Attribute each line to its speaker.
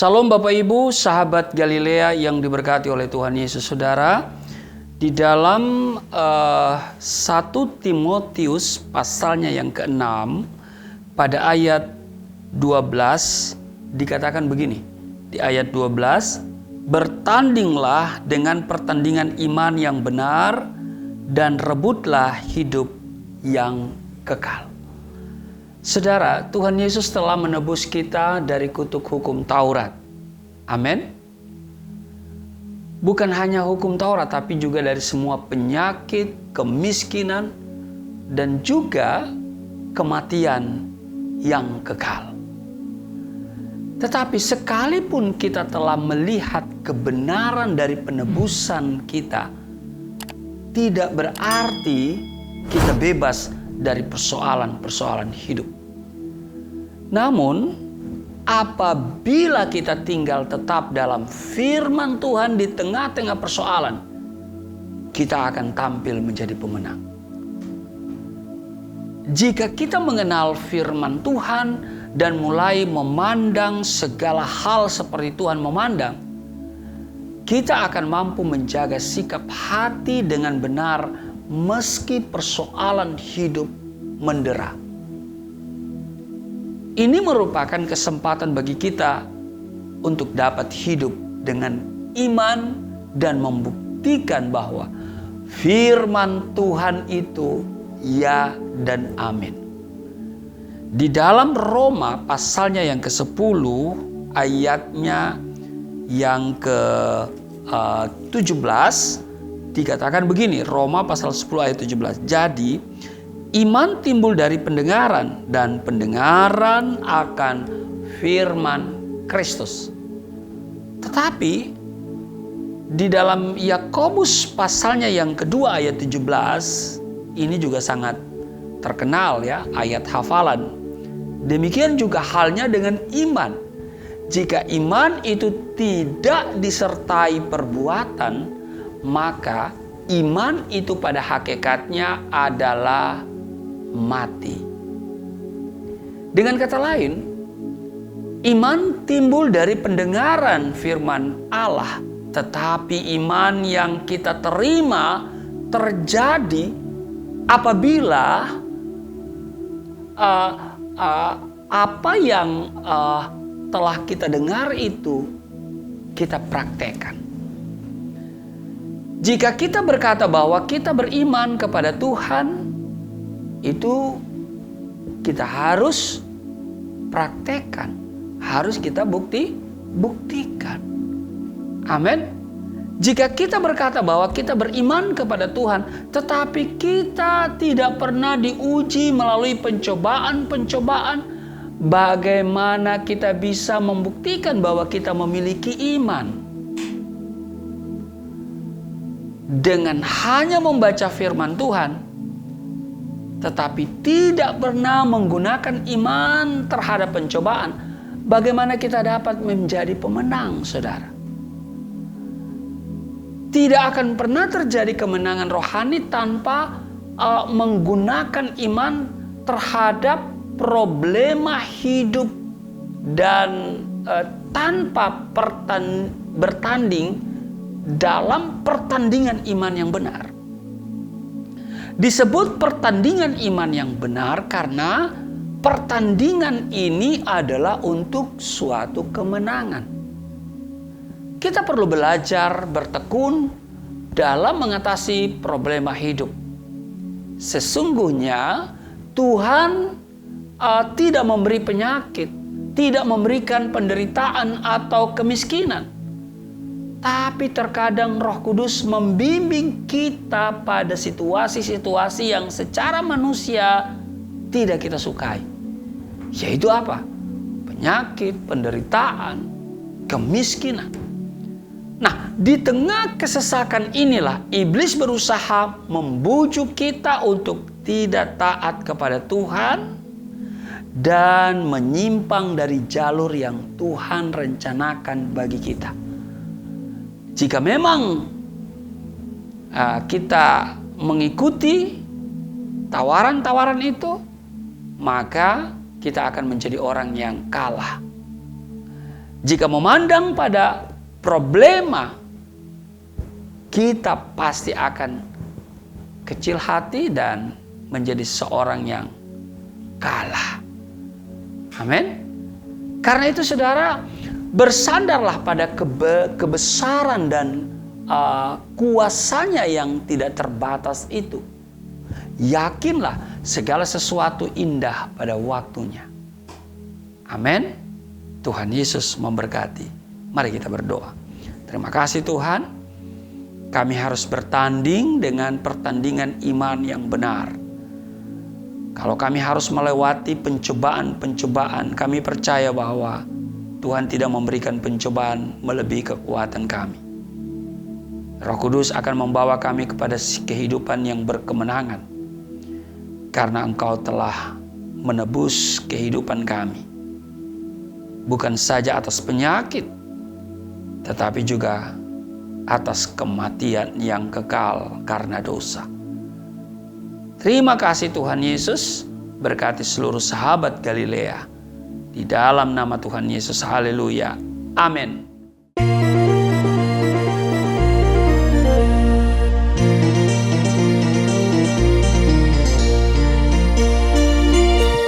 Speaker 1: Shalom Bapak Ibu, sahabat Galilea yang diberkati oleh Tuhan Yesus. Saudara, di dalam 1 Timotius pasalnya yang ke-6 pada ayat 12 dikatakan begini. Di ayat 12, bertandinglah dengan pertandingan iman yang benar dan rebutlah hidup yang kekal. Saudara, Tuhan Yesus telah menebus kita dari kutuk hukum Taurat. Amin. Bukan hanya hukum Taurat, tapi juga dari semua penyakit, kemiskinan, dan juga kematian yang kekal. Tetapi sekalipun kita telah melihat kebenaran dari penebusan kita, tidak berarti kita bebas dari persoalan-persoalan hidup. Namun, apabila kita tinggal tetap dalam firman Tuhan di tengah-tengah persoalan, kita akan tampil menjadi pemenang. Jika kita mengenal firman Tuhan dan mulai memandang segala hal seperti Tuhan memandang, kita akan mampu menjaga sikap hati dengan benar meski persoalan hidup mendera. Ini merupakan kesempatan bagi kita untuk dapat hidup dengan iman dan membuktikan bahwa firman Tuhan itu ya dan amin. Di dalam Roma pasalnya yang ke-10 ayatnya yang ke-17 dikatakan begini, Roma pasal 10 ayat 17. Jadi, iman timbul dari pendengaran dan pendengaran akan firman Kristus. Tetapi di dalam Yakobus pasalnya yang kedua ayat 17, ini juga sangat terkenal ya, ayat hafalan. Demikian juga halnya dengan iman. Jika iman itu tidak disertai perbuatan, maka iman itu pada hakikatnya adalah mati. Dengan kata lain, iman timbul dari pendengaran firman Allah, tetapi iman yang kita terima terjadi apabila apa yang telah kita dengar itu kita praktekkan. Jika kita berkata bahwa kita beriman kepada Tuhan, itu kita harus praktekkan, harus kita buktikan. Amin. Jika kita berkata bahwa kita beriman kepada Tuhan, tetapi kita tidak pernah diuji melalui pencobaan-pencobaan, bagaimana kita bisa membuktikan bahwa kita memiliki iman? Dengan hanya membaca firman Tuhan, tetapi tidak pernah menggunakan iman terhadap pencobaan, bagaimana kita dapat menjadi pemenang, saudara? Tidak akan pernah terjadi kemenangan rohani tanpa menggunakan iman terhadap problema hidup dan tanpa bertanding dalam pertandingan iman yang benar. Disebut pertandingan iman yang benar karena pertandingan ini adalah untuk suatu kemenangan. Kita perlu belajar bertekun dalam mengatasi problema hidup. Sesungguhnya Tuhan tidak memberi penyakit, tidak memberikan penderitaan atau kemiskinan. Tapi terkadang Roh Kudus membimbing kita pada situasi-situasi yang secara manusia tidak kita sukai. Yaitu apa? Penyakit, penderitaan, kemiskinan. Nah, di tengah kesesakan inilah iblis berusaha membujuk kita untuk tidak taat kepada Tuhan dan menyimpang dari jalur yang Tuhan rencanakan bagi kita. Jika memang kita mengikuti tawaran-tawaran itu, maka kita akan menjadi orang yang kalah. Jika memandang pada problema, kita pasti akan kecil hati dan menjadi seorang yang kalah. Amin. Karena itu saudara, bersandarlah pada kebesaran dan kuasanya yang tidak terbatas itu. Yakinlah segala sesuatu indah pada waktunya. Amin. Tuhan Yesus memberkati. Mari kita berdoa. Terima kasih Tuhan. Kami harus bertanding dengan pertandingan iman yang benar. Kalau kami harus melewati pencobaan-pencobaan, kami percaya bahwa Tuhan tidak memberikan pencobaan melebihi kekuatan kami. Roh Kudus akan membawa kami kepada kehidupan yang berkemenangan. Karena Engkau telah menebus kehidupan kami. Bukan saja atas penyakit, tetapi juga atas kematian yang kekal karena dosa. Terima kasih Tuhan Yesus, berkati seluruh sahabat Galilea. Di dalam nama Tuhan Yesus, haleluya. Amin.